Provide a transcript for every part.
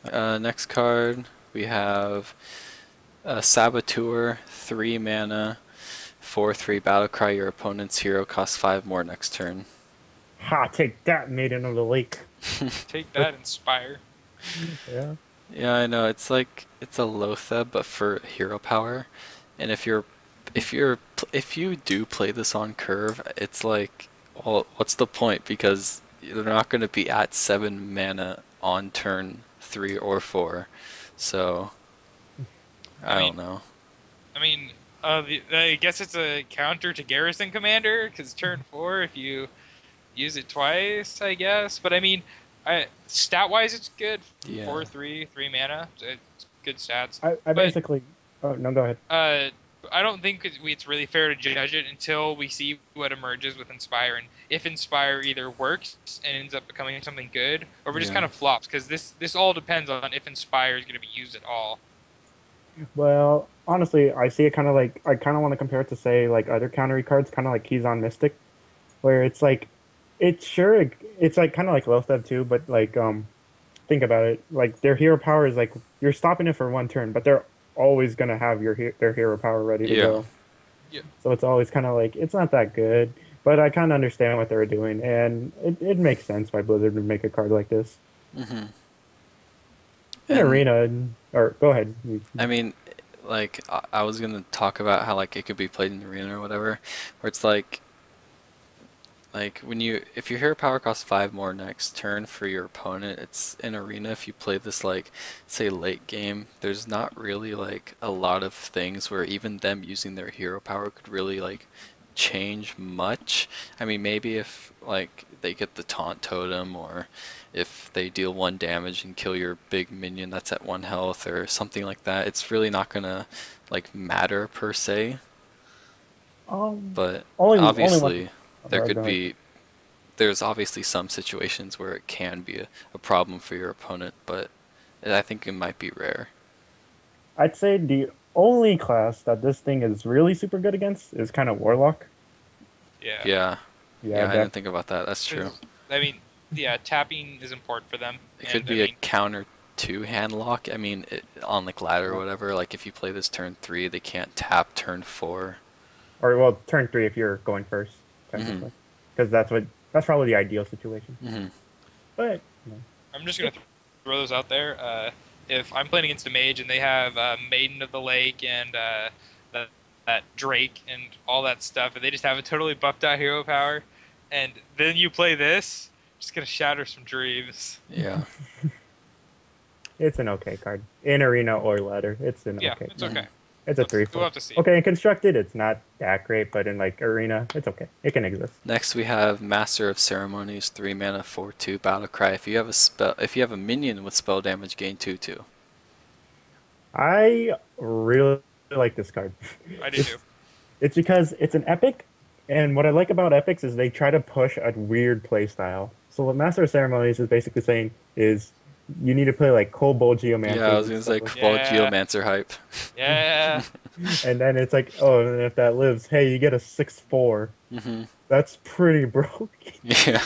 Next card, we have Saboteur, 3 mana, 4/3 Battlecry. Your opponent's hero costs 5 more next turn. Ha! Take that, Maiden of the Lake. Take that, Inspire. Yeah. Yeah, I know. It's like it's a Lotheb, but for hero power. And if you do play this on curve, it's like, well, what's the point? Because they're not going to be at 7 mana on turn 3 or 4. So I I don't mean, know. I mean, I guess it's a counter to Garrison Commander because turn 4 if you use it twice, I guess. But I mean, stat wise, it's good. Yeah. 4/3, 3 mana. It's good stats. I But basically. Oh no, go ahead. I don't think it's really fair to judge it until we see what emerges with Inspire, and if Inspire either works and ends up becoming something good, or if it just Yeah. kind of flops. Because this all depends on if Inspire is going to be used at all. Well, honestly, I see it kind of like I kind of want to compare it to say like other countery cards, kind of like Keys on Mystic, where it's like it's sure it's like kind of like Lotheb too, but like think about it, like their hero power is like you're stopping it for one turn, but they're always gonna have their hero power ready to Yeah. go. Yeah. So it's always kind of like it's not that good, but I kind of understand what they were doing, and it makes sense why Blizzard would make a card like this hmm in And Arena. Or go ahead. I mean, like I was gonna talk about how like it could be played in the arena or whatever, where it's like when you if your hero power costs 5 more next turn for your opponent, it's in arena. If you play this like say late game, there's not really like a lot of things where even them using their hero power could really like change much. I mean, maybe if like they get the taunt totem, or if they deal 1 damage and kill your big minion that's at 1 health or something like that, it's really not gonna like matter per se. Um, But only one. obviously there Go could ahead. be there's obviously some situations where it can be a problem for your opponent, but I think it might be rare. I'd say the only class that this thing is really super good against is kind of Warlock. Yeah. Yeah, Yeah, yeah, I didn't that think about that. That's true. 'Cause, I mean, yeah, tapping is important for them, It could and I be a mean, counter to hand lock. I mean, on like ladder or whatever. Like if you play this turn 3, they can't tap turn 4. or well, turn three if you're going first, hmm technically, because that's probably the ideal situation. hmm But I'm just gonna throw those out there. If I'm playing against a mage and they have Maiden of the Lake and that, that Drake and all that stuff, and they just have a totally buffed out hero power, and then you play this, just gonna shatter some dreams. Yeah. it's an okay card in Arena or ladder. It's an Yeah, okay. it's hmm okay. It's a three We'll four. have to see. Okay, in constructed, it's not that great, but in like Arena, it's okay. It can exist. Next we have Master of Ceremonies, 3 mana, 4/2 battle cry. If you have a minion with spell damage, gain 2/2. I really like this card. I do too. It's it's because it's an epic, and what I like about epics is they try to push a weird play style. So what Master of Ceremonies is basically saying is you need to play like Kobold Yeah, I Geomancers was and gonna stuff say like Qual Yeah, Geomancer hype. yeah. and then it's like, oh, and then if that lives, hey, you get a 6/4. hmm That's pretty broke. Yeah.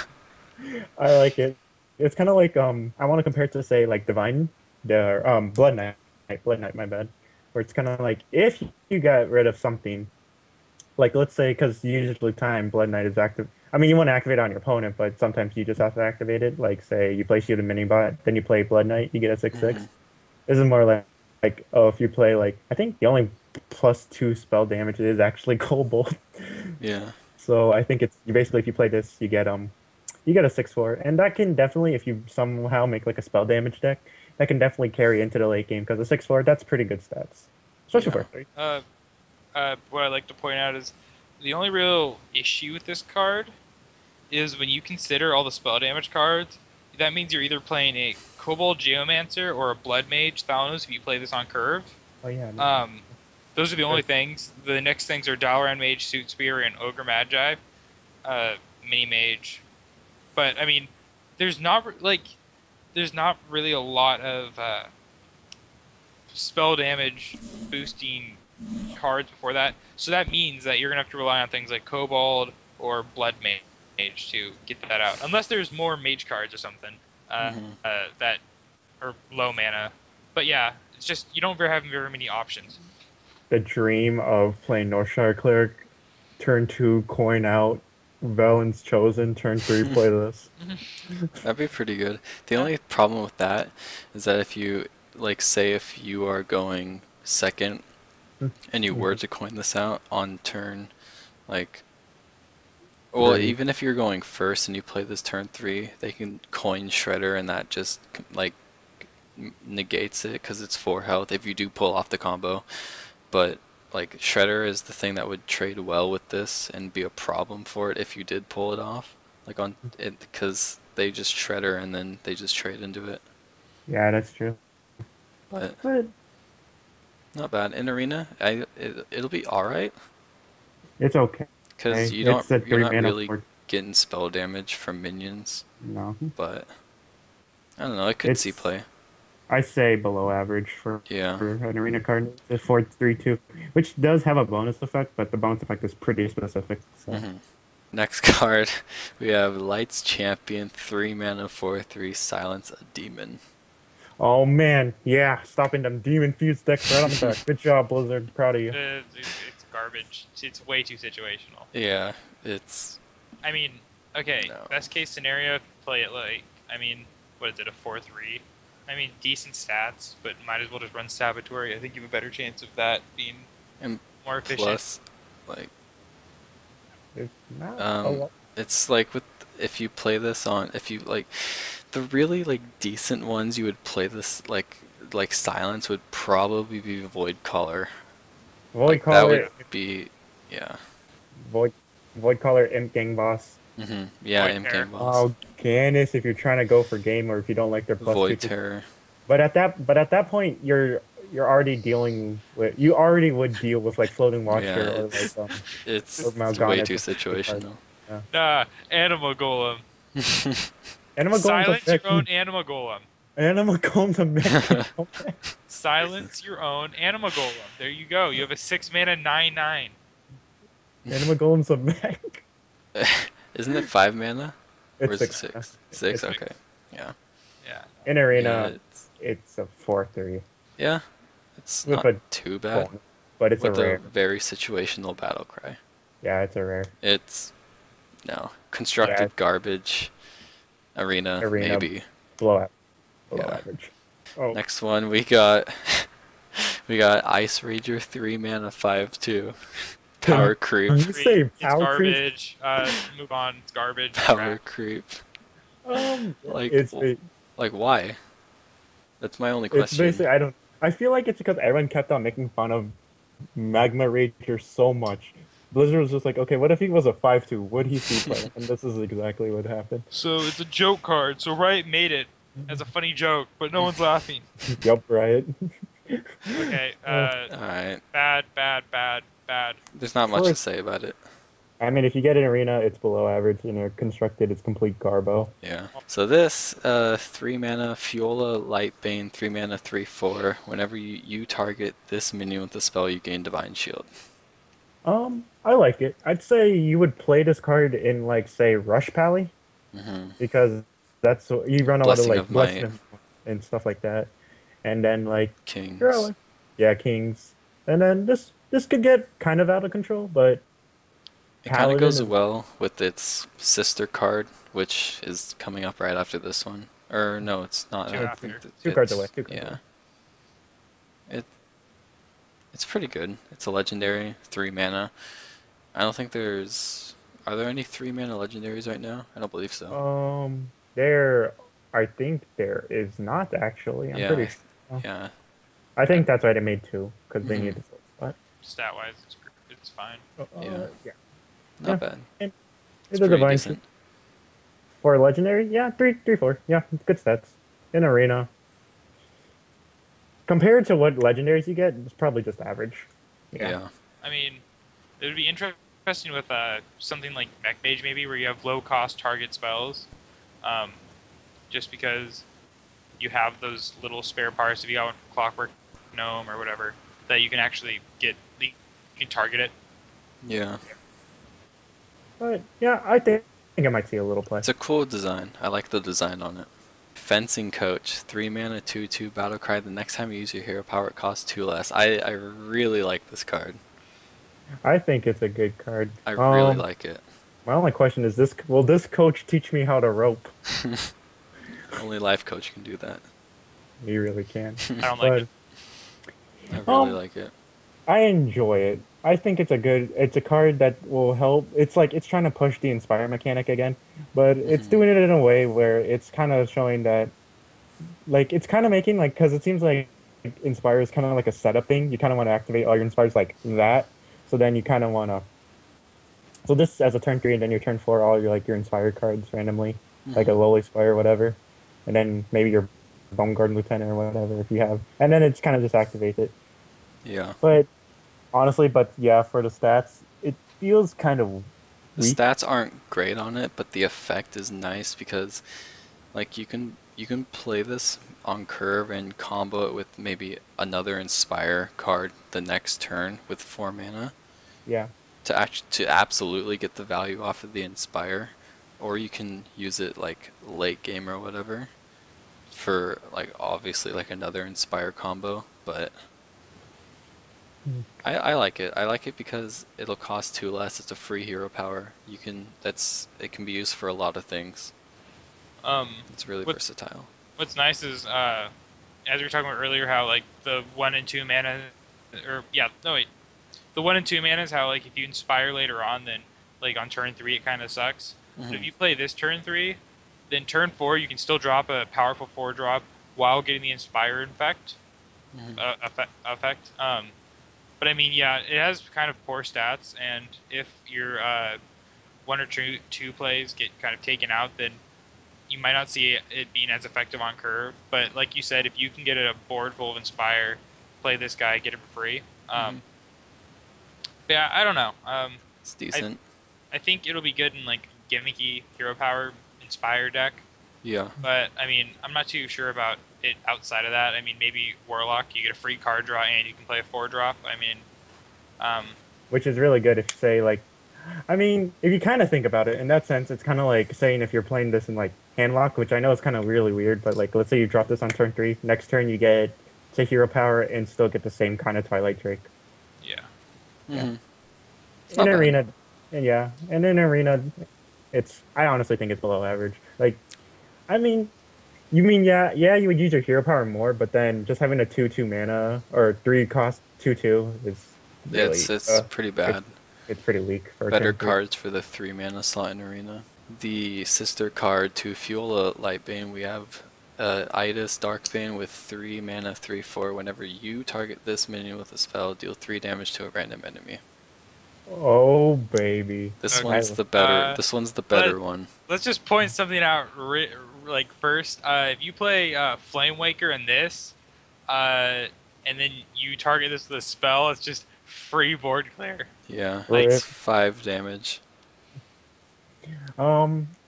I like it. It's kind of like I want to compare it to say like Divine, the Blood Knight, my bad. Where it's kind of like if you got rid of something, like let's say because usually time Blood Knight is active. I mean, you want to activate it on your opponent, but sometimes you just have to activate it. Like say you play Shield and Mini Bot, then you play Blood Knight, you get a 6/6. hmm This is more like oh, if you play like I think the only +2 spell damage is actually Kobold. Yeah. So I think it's you basically if you play this, you get a 6/4, and that can definitely if you somehow make like a spell damage deck, that can definitely carry into the late game because a 6/4 that's pretty good stats, especially for Yeah. a three. What I'd like to point out is the only real issue with this card is when you consider all the spell damage cards, that means you're either playing a Kobold Geomancer or a Blood Mage Thanos if you play this on curve. Oh yeah, no. Um, those are the only things. The next things are Dalaran Mage, Suit Spear, and Ogre Magi, Mini Mage. But I mean, there's not there's not really a lot of spell damage boosting cards before that. So that means that you're gonna have to rely on things like Kobold or Blood Mage to get that out, unless there's more Mage cards or something hmm that or low mana. But yeah, it's just you don't have very many options. The dream of playing Northshire Cleric, turn 2, coin out, Velen's Chosen, turn 3, play this. That'd be pretty good. The Yeah. only problem with that is that if you, like, say if you are going second and you were to coin this out on turn, like, well, Three. even if you're going first and you play this turn 3, they can coin Shredder and that just, like, negates it because it's 4 health if you do pull off the combo. But, like, Shredder is the thing that would trade well with this and be a problem for it if you did pull it off. Like, on it, because they just Shredder and then they just trade into it. Yeah, that's true. But But not bad. In Arena, it'll be alright. it's okay. Because Hey, you don't, it's a you're not 3 mana really for getting spell damage from minions. no. But, I don't know, I could see It's play. I say below average for Yeah. an arena card. It's a 4/3/2, which does have a bonus effect, but the bonus effect is pretty specific. So Next card, we have Light's Champion, 3 mana, 4/3, Silence a Demon. oh man, yeah, stopping them demon fuse decks right on the back. Good job, Blizzard. Proud of you. It's garbage. It's way too situational. Yeah, it's... I mean, okay, No. best case scenario, if you play it like, I mean, what is it, a 4/3? I mean, decent stats, but might as well just run Saboteur. I think you have a better chance of that being And more efficient. plus, like, It's not a lot. it's like with, if you play this on, if you, like, the really, like, decent ones you would play this, like Silence would probably be Void Caller. Void Like, that Caller, would be, yeah. Void Caller, Imp Gang Boss. Yeah, Void Imp Terror. Gang Boss. Oh, Ganis, if you're trying to go for game or if you don't like their plus Void 2. Terror. But at that point, you're already dealing with, you already would deal with like Floating Watcher Yeah, or like it's or way Mal'Ganis too with the card. situational. Nah, Animal Golem. Animal Golem's Silence a mech. your own Animal Golem. Animal Golem's a mech. Silence your own Animal Golem. There you go. You have a 6 mana 9/9. Animal Golem's a mech. Isn't it 5 mana? Or It's is it 6. 6? 6, It's okay. Yeah. Yeah. In Yeah, arena, it's a 4/3. yeah, it's With not a too bad. But it's With a a rare. very situational battle cry. Yeah, it's a rare. It's, no, constructed Yeah. garbage. Arena, Arena. maybe. Below Yeah. average. Oh, Next one we got Ice Rager, 3 mana, 5/2. Power creep. You say It's power creep? garbage. Move on. It's garbage. Power Crap. creep. Like Like, like why? That's my only it's question. basically I feel like it's because everyone kept on making fun of Magma Rager so much. Blizzard was just like, okay, what if he was a 5/2? Would he see play? And this is exactly what happened. So it's a joke card. So Riot made it as a funny joke, but no one's laughing. Yup, right. Okay. Alright, Bad. there's not much to First- say about it. I mean, if you get an arena, it's below average. You know, constructed, it's complete Garbo. Yeah. So this, 3 mana Fiola Lightbane, 3 mana 3/4. Whenever you target this minion with the spell, you gain Divine Shield. I like it. I'd say you would play this card in like say Rush Pally because that's you run a lot of Blessing like of Might. Blessing and stuff like that, and then like Kings. yeah, Kings, and then this could get kind of out of control, but It kind of Paladin goes is- well with its sister card, which is coming up right after this one. Or no, it's not. Two I after. think that Two cards it's- away, two cards yeah. away. It's pretty good. It's a legendary, 3 mana. I don't think there's... Are there any 3 mana legendaries right now? I don't believe so. I think there is not actually. I'm Yeah, pretty sure. Yeah. I think that's why they made 2 because they Mhm. needed a spot. Stat wise, it's fine. Yeah. Yeah. Not Yeah. bad. It's It's a pretty divine decent. for a legendary. Yeah, 3/4. Yeah, good stats in arena. Compared to what legendaries you get, it's probably just average. Yeah. I mean, it would be interesting with something like Mech Mage maybe, where you have low cost target spells, just because you have those little spare parts if you got one from Clockwork Gnome or whatever that you can actually get. You can target it. Yeah. But yeah, I think I might see a little play. It's a cool design. I like the design on it. Fencing Coach, 3 mana, 2/2 battle cry. The next time you use your hero power, it costs 2 less. I really like this card. I think it's a good card. I really like it. My only question is this: will this coach teach me how to rope? Only life coach can do that. He really can. I don't like it. I really like it. I enjoy it. I think it's a card that will help. It's like it's trying to push the Inspire mechanic again, but it's doing it in a way where it's kind of showing that, like, it's kind of making, like, because it seems like Inspire is kind of like a setup thing. You kind of want to activate all your Inspires like that, so then you kind of want to. So this as a turn 3, and then your turn 4, all your Inspire cards randomly, like a Lowly Spire or whatever, and then maybe your Bone Guard Lieutenant or whatever if you have, and then it's kind of just activates it. Yeah. But honestly, yeah, for the stats, it feels kind of weak. The stats aren't great on it, but the effect is nice because, like, you can play this on curve and combo it with maybe another Inspire card the next turn with 4 mana. Yeah. To absolutely get the value off of the Inspire, or you can use it like late game or whatever for, like, obviously like another Inspire combo, but I like it. I like it because it'll cost 2 less. It's a free hero power. It can be used for a lot of things. It's really versatile. What's nice is as we were talking about earlier, how like the 1 and 2 mana, the 1 and 2 mana is how, like, if you Inspire later on, then like on turn 3 it kind of sucks. But if you play this turn 3, then turn 4 you can still drop a powerful 4-drop while getting the Inspire effect. But I mean, yeah, it has kind of poor stats, and if your 1 or 2 plays get kind of taken out, then you might not see it being as effective on curve. But like you said, if you can get a board full of Inspire, play this guy, get it for free. Yeah, I don't know. It's decent. I think it'll be good in like gimmicky hero power Inspire deck. Yeah. But I mean, I'm not too sure about it outside of that. I mean, maybe Warlock, you get a free card draw and you can play a 4-drop. I mean, which is really good if you say, like, I mean, if you kind of think about it in that sense, it's kind of like saying if you're playing this in like Handlock, which I know is kind of really weird, but like let's say you drop this on turn 3, next turn you get say hero power and still get the same kind of Twilight Drake. Yeah. In arena, and in arena, I honestly think it's below average. Like, I mean, you would use your hero power more, but then just having a 2/2 mana or 3 cost 2/2 is really, it's pretty bad. It's pretty weak for better cards for the 3 mana slot in arena. The sister card to fuel a Lightbane, we have Idis Darkbane with 3 mana 3/4. Whenever you target this minion with a spell, deal 3 damage to a random enemy. Oh baby! This one's the better. This one's the better one. Let's just point something out. Like first, if you play Flame Waker and this, and then you target this with a spell, it's just free board clear. Yeah, it's 5 damage.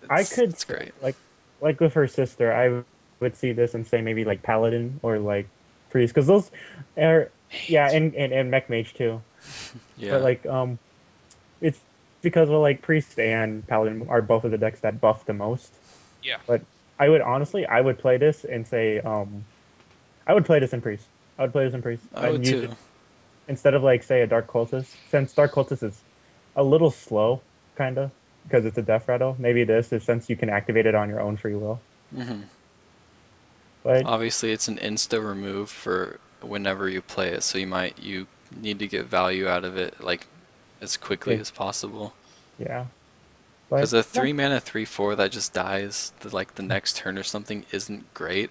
It's great. Like with her sister, I would see this and say maybe like Paladin or like Priest, because those are and Mech Mage too. Yeah. But like it's because like Priest and Paladin are both of the decks that buff the most. Yeah. But I would play this and say I would play this in Priest. I would play this in Priest. I would too. Instead of like say a Dark Cultist, since Dark Cultist is a little slow, kinda, because it's a Death Rattle. Maybe this is since you can activate it on your own free will. But obviously, it's an insta remove for whenever you play it, so you need to get value out of it like as quickly as possible. Yeah. Because a 3 mana 3/4 that just dies like the next turn or something isn't great.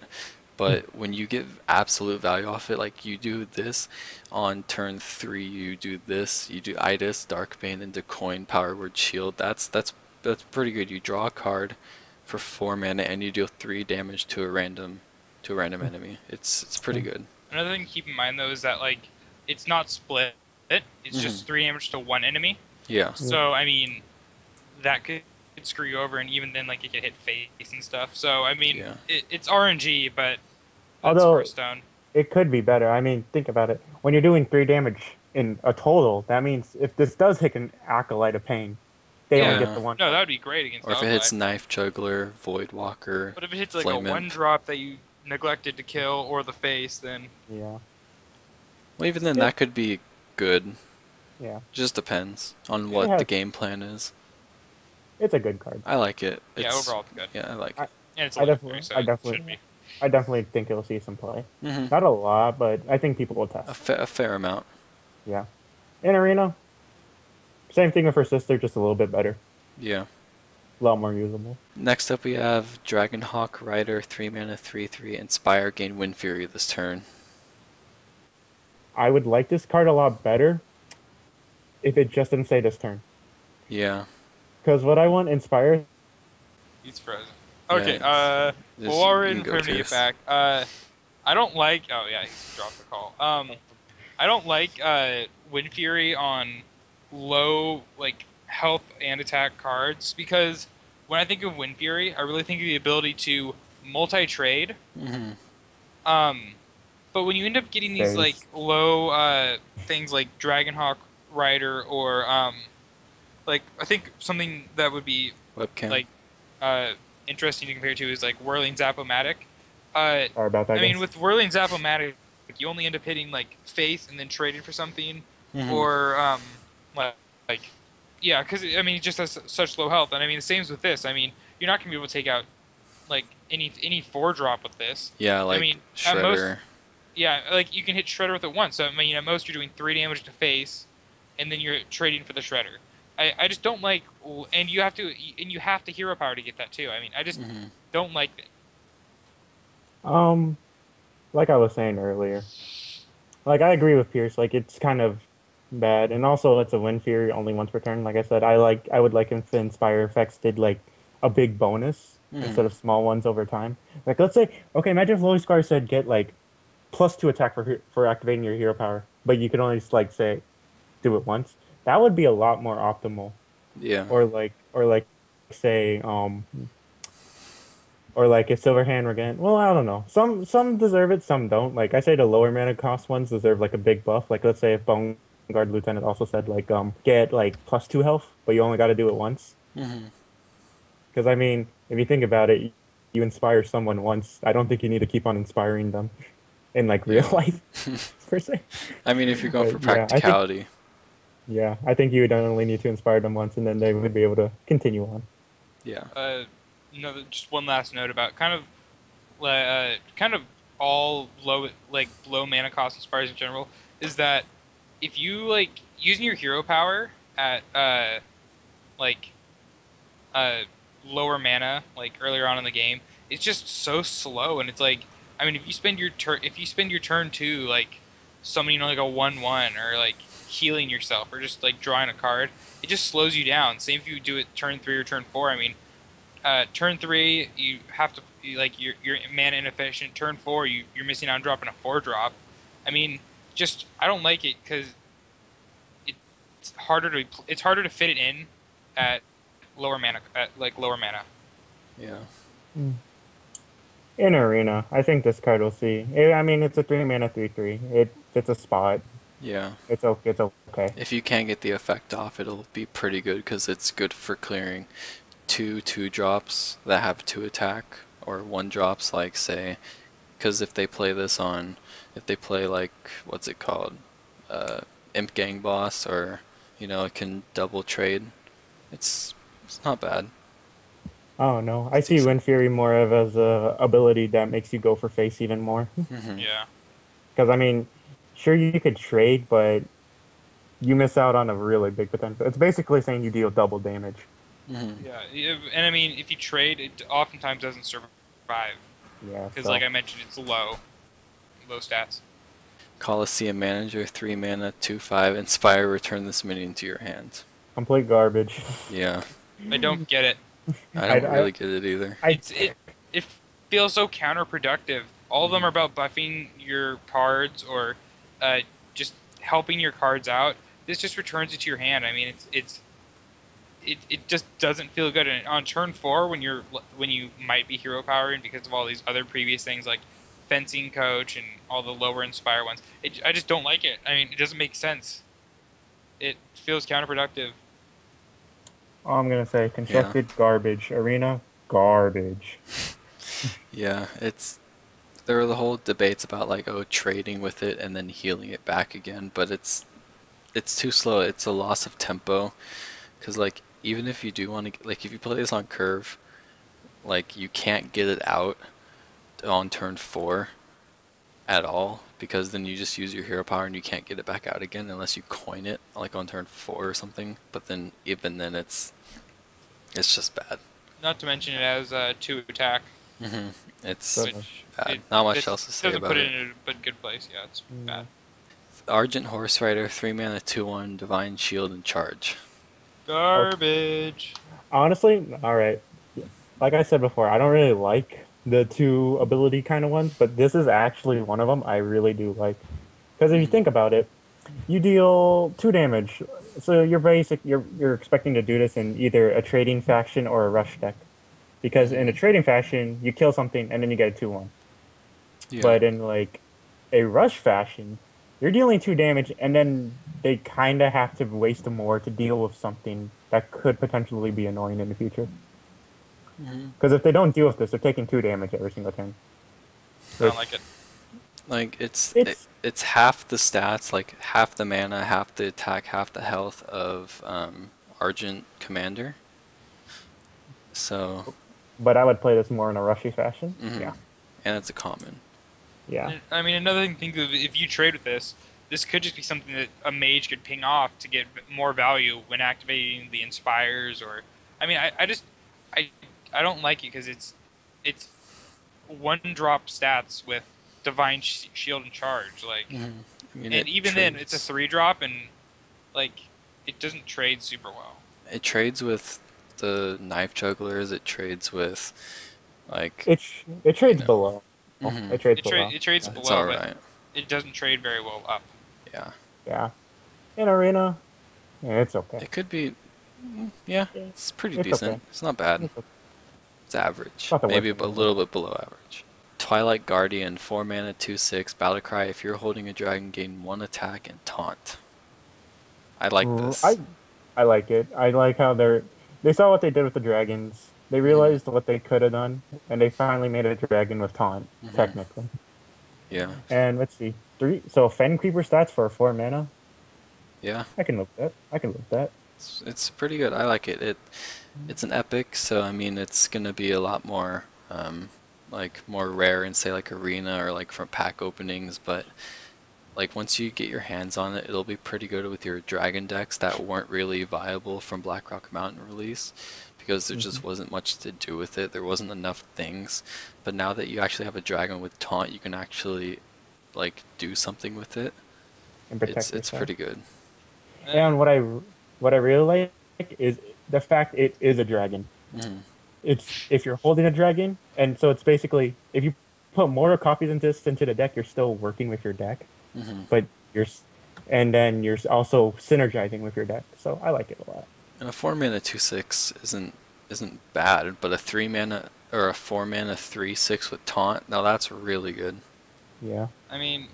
But when you get absolute value off it, like you do this on turn 3, you do this, you do Idis, Darkbane, into Coin, Power Word, Shield. That's pretty good. You draw a card for 4 mana and you deal 3 damage to a random enemy. It's pretty good. Another thing to keep in mind though is that like it's not split. It's just 3 damage to one enemy. Yeah. So I mean, that could screw you over, and even then, like, it could hit face and stuff. So I mean, it's RNG, but although Hearthstone. It could be better. I mean, think about it. When you're doing 3 damage in a total, that means if this does hit an Acolyte of Pain, they only Yeah. get the one. No, that would be great against Or if it Dogfly. hits Knife Juggler, Void Walker, But if it hits like Flame a Imp. 1-drop that you neglected to kill or the face, then Yeah, Well, even then, Yeah. that could be good. yeah. Just depends on It what has- the game plan is. It's a good card. I like it. yeah, overall it's good. Yeah, I like I- it. And it's a I legendary, definitely, so I it should definitely, be. I definitely think it'll see some play. Hmm Not a lot, but I think people will test. A fair amount. Yeah. In Arena, same thing with her sister, just a little bit better. Yeah. A lot more usable. Next up, we have Dragonhawk Rider, 3 mana, 3/3, Inspire, gain Wind Fury this turn. I would like this card a lot better if it just didn't say this turn. Yeah. Because what I want Inspire, He's frozen. Okay, Yeah, well, while we're you can in go for him to get first. back, I don't like. Oh yeah, he dropped the call. I don't like Wind Fury on low like health and attack cards because when I think of Wind Fury, I really think of the ability to multi-trade. Hmm But when you end up getting these Phase. like low things like Dragonhawk Rider or like I think something that would be Webcam. like interesting to compare to is like Whirling Zap-O-Matic. sorry about that. I mean, guys. with Whirling Zap-O-Matic, you only end up hitting like face and then trading for something, Mhm. or like yeah, because I mean, it just has such low health, and I mean, the same as with this. I mean, you're not gonna be able to take out like any 4-drop with this. Yeah, like mean, at most- Shredder. Yeah, like you can hit Shredder with it once. So I mean, at most you're doing 3 damage to face, and then you're trading for the Shredder. I just don't like, and you have to hero power to get that too. I mean, I just Mhm. don't like it. Like I was saying earlier, like I agree with Pierce. Like it's kind of bad, and also it's a Wind Fury only once per turn. Like I said, I would like if the Inspire effects did like a big bonus Mhm. instead of small ones over time. Like let's say, okay, imagine if Lowy Scar said get like +2 attack for activating your hero power, but you could only just like say do it once. That would be a lot more optimal. Yeah. Or like say or like if Silverhand were getting, well, I don't know. Some deserve it, some don't. Like I say, the lower mana cost ones deserve like a big buff. Like let's say if Bone Guard Lieutenant also said like get like +2 health, but you only got to do it once. hmm Because I mean, if you think about it, you inspire someone once. I don't think you need to keep on inspiring them in like real life per se. I mean, if you're going for But, yeah, I think- practicality. Yeah, I think you would only need to inspire them once, and then they would be able to continue on. Yeah. Just one last note about kind of all low mana cost inspires in general is that if you like using your hero power at lower mana like earlier on in the game, it's just so slow, and it's like I mean if you spend your turn 2 like summoning like a 1/1 or like healing yourself or just like drawing a card, it just slows you down. Same if you do it turn 3 or turn 4. I mean, turn 3 you have to you're mana inefficient. Turn 4 you're missing out on dropping a 4-drop. I mean, just I don't like it because it's harder to fit it in at lower mana Yeah. In Arena, I think this card will see. I mean, it's a 3 mana 3/3. It fits a spot. Yeah. It's okay. It's okay. If you can get the effect off, it'll be pretty good because it's good for clearing 2/2 drops that have 2 attack or 1 drops, like say, because if they play like what's it called, Imp Gang Boss, or it can double trade. It's not bad. Oh no, I see Wind Fury more of as a ability that makes you go for face even more. Hmm Yeah. Because I mean, sure you could trade, but you miss out on a really big potential. It's basically saying you deal double damage. hmm Yeah, and I mean, if you trade, it oftentimes doesn't survive Yeah. because, So. like I mentioned, it's low stats. Coliseum Manager, 3 mana, 2/5, Inspire, return this minion to your hand. Complete garbage. Yeah. I don't get it. I don't really get it either. It feels so counterproductive. All of them are about buffing your cards or just helping your cards out. This just returns it to your hand. I mean, it just doesn't feel good. And on turn 4, when you might be hero powering because of all these other previous things like fencing coach and all the lower inspire ones, I just don't like it. I mean, it doesn't make sense. It feels counterproductive. I'm gonna say Yeah. constructed garbage, arena garbage. Yeah, there were the whole debates about like oh trading with it and then healing it back again, but it's too slow. It's a loss of tempo because like even if you do want to like if you play this on curve, like you can't get it out on turn 4 at all because then you just use your hero power and you can't get it back out again unless you coin it like on turn 4 or something. But then even then it's just bad. Not to mention it has 2 attack, hmm It's Goodness. which bad. it Not much this else to say doesn't about put it it. in a good place. Yeah, it's bad. Argent Horse Rider, 3 mana, 2/1, Divine Shield, and Charge. Okay. Garbage. Honestly, all right. Like I said before, I don't really like the two ability kind of ones, but this is actually one of them I really do like. Because if you hmm think about it, you deal 2 damage. So you're expecting to do this in either a trading faction or a rush deck. Because in a hmm trading faction, you kill something and then you get a 2/1. Yeah. But in like a rush fashion, you're dealing 2 damage and then they kind of have to waste more to deal with something that could potentially be annoying in the future. hmm Because if they don't deal with this, they're taking 2 damage every single turn. I don't like it. Which Like it's it's half the stats, like half the mana, half the attack, half the health of Argent Commander. So, but I would play this more in a rushy fashion. hmm Yeah. and it's a common. Yeah. I mean, another thing, think of if you trade with this could just be something that a mage could ping off to get more value when activating the inspires. Or, I mean, I, I don't like it because it's 1 drop stats with divine shield and charge. Like, hmm I mean, and it even then, it's a trades. 3 drop, and like, it doesn't trade super well. It trades with the knife jugglers. It trades with like It you trades know. below. hmm It trades below. It trades Yeah. It's below, all but right. it doesn't trade very well up. Yeah. Yeah. In arena, yeah, it's okay. It could be. Yeah, Yeah. it's pretty It's okay. decent. It's not bad. It's okay. It's average. Not the Maybe worst a thing in the world. little bit below average. Twilight Guardian, 4 mana, 2/6, Battlecry. If you're holding a dragon, gain 1 attack and taunt. I like Mm, this. I like it. I like how they saw what they did with the dragons. They hmm realized what they could have done, and they finally made a dragon with taunt, hmm technically. Yeah. And let's see, three. So Fen Creeper stats for 4 mana. Yeah. I can live with that. I can live with that. It's pretty good. I like it. It's an epic, so I mean it's gonna be a lot more like more rare in say like arena or like from pack openings, but like once you get your hands on it, it'll be pretty good with your dragon decks that weren't really viable from Blackrock Mountain release because there Hmm. just wasn't much to do with it. There wasn't enough things. But now that you actually have a dragon with taunt, you can actually like do something with it. And It's protect it's yourself. pretty good. And what I really like is the fact it is a dragon. hmm It's if you're holding a dragon, and so it's basically if you put more copies into the deck, you're still working with your deck, hmm but and then you're also synergizing with your deck. So I like it a lot. And a 4 mana 2/6 isn't bad, but a 3 mana or a 4 mana 3/6 with taunt, now that's really good. Yeah. I mean,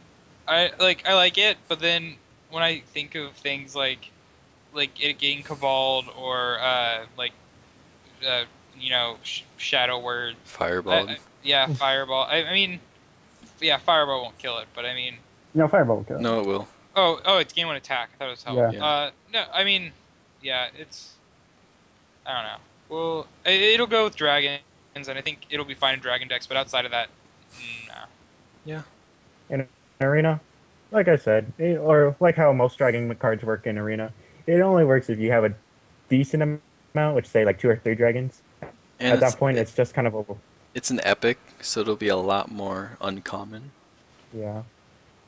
I like it, but then when I think of things like it getting caballed or uh, shadow word, Fireball. yeah, fireball. I mean, yeah, fireball won't kill it, but I mean, No, fireball will kill it. No, it will. oh, it's game 1 attack. I thought it was health. Yeah. Yeah. No, I mean, yeah, it's I don't know. Well, it'll go with dragons, and I think it'll be fine in dragon decks. But outside of that, no. Yeah. In arena, like I said, or like how most dragon cards work in arena, it only works if you have a decent amount, which say like 2 or 3 dragons. And At that point, it's just kind of a it's an epic, so it'll be a lot more uncommon. yeah.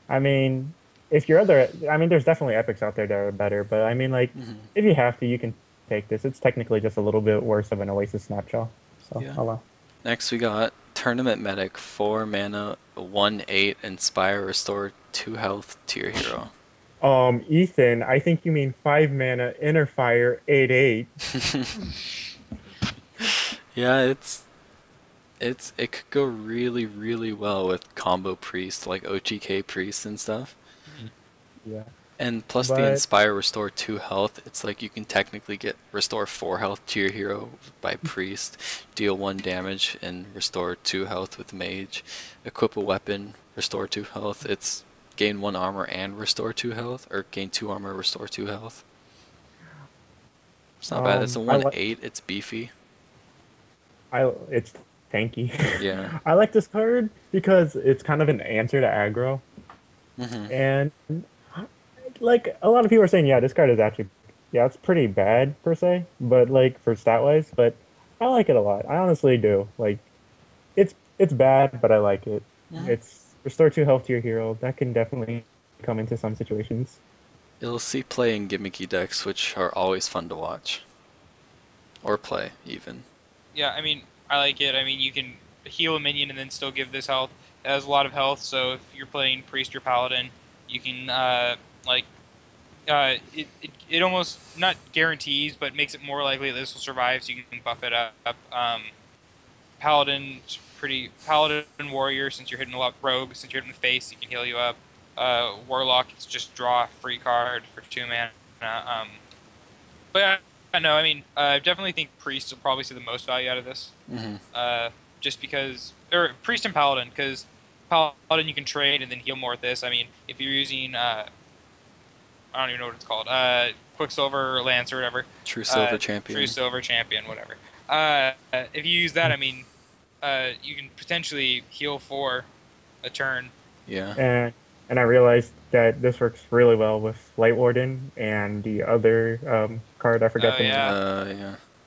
I mean, I mean, there's definitely epics out there that are better, but I mean, like, hmm if you have to, you can take this. It's technically just a little bit worse of an Oasis snapshot. So, Yeah. oh well. Next we got Tournament Medic, 4 mana, 1/8, Inspire, restore 2 health to your hero. Ethan, I think you mean 5 mana, Inner Fire, 8/8. Yeah, it could go really, really well with combo priest, like OTK priest and stuff. Yeah. And plus the But Inspire Restore 2 health, it's like you can technically get Restore 4 health to your hero by Priest, deal 1 damage, and restore 2 health with Mage. Equip a weapon, restore 2 health. It's gain 1 armor and restore 2 health, or gain 2 armor, restore 2 health. It's not bad. It's a I like 1/8, it's beefy. it's tanky. Yeah. I like this card because it's kind of an answer to aggro, and like a lot of people are saying, yeah, this card is actually, yeah, it's pretty bad per se, but like for stat wise, but I like it a lot. I honestly do. Like, it's bad, but I like it. It's restore 2 health to your hero. That can definitely come into some situations. You'll see play in gimmicky decks, which are always fun to watch. Or play, even. Yeah, I mean, I like it. I mean, you can heal a minion and then still give this health. It has a lot of health, so if you're playing Priest or Paladin, you can, it almost, not guarantees, but makes it more likely that this will survive, so you can buff it up. Paladin's Paladin Warrior, since you're hitting a lot, Rogue, since you're hitting the face, he can heal you up. Warlock, it's just draw a free card for 2 mana. But yeah, no, I mean, I definitely think Priest will probably see the most value out of this. Just because, or Priest and Paladin, because Paladin you can trade and then heal more with this. I mean, if you're using, I don't even know what it's called, Quicksilver Lance or whatever. True Silver Champion. True Silver Champion, whatever. If you use that, I mean, you can potentially heal for a turn. Yeah. And I realized that this works really well with Light Warden and the other card, I forget the name.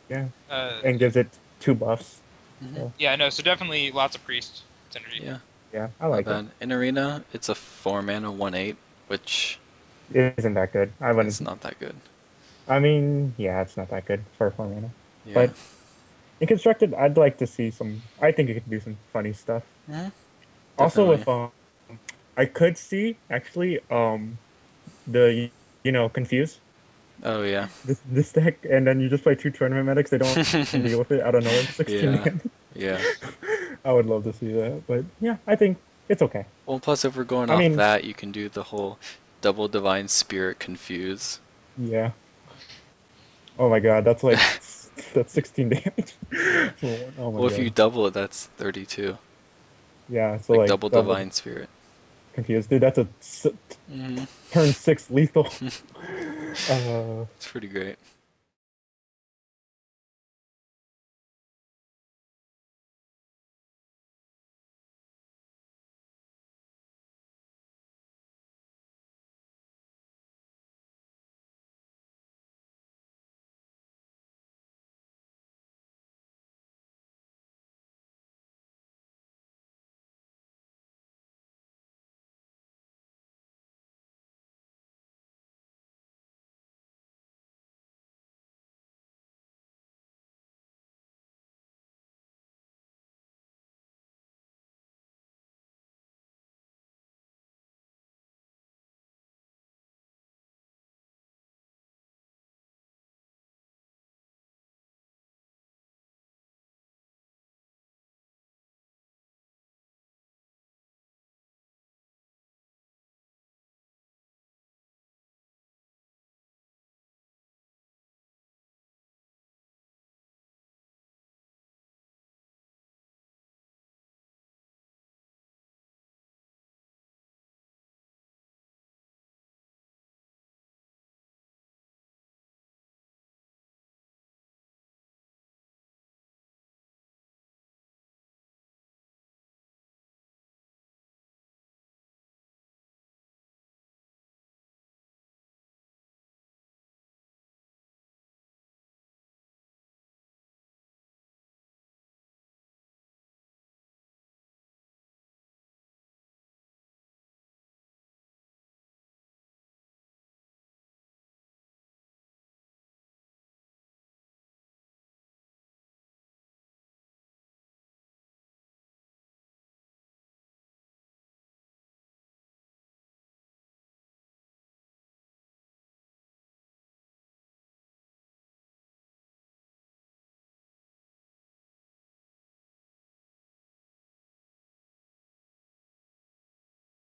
Yeah. Yeah. And gives it 2 buffs. So, Yeah, no, so definitely lots of Priest synergy. Yeah. yeah, I like it. In Arena, it's a 4 mana 1/8, which It isn't that good. I wouldn't. is not that good. I mean, yeah, it's not that good for 4 mana. Yeah. But in constructed, I'd like to see some. I think it could do some funny stuff. Also, with I could see actually the confuse. Oh yeah. This deck, and then you just play 2 tournament medics. They don't deal with it. I don't know. 16 man. Yeah. I would love to see that, but yeah, I think it's okay. Well, plus if we're going off that, you can do the whole double Divine Spirit confuse. Yeah. Oh my god, that's like that's 16 damage. Oh my Well, god. if you double it, that's 32. Yeah, so like double Divine Spirit. Confused, dude. That's a turn 6 lethal. It's pretty great.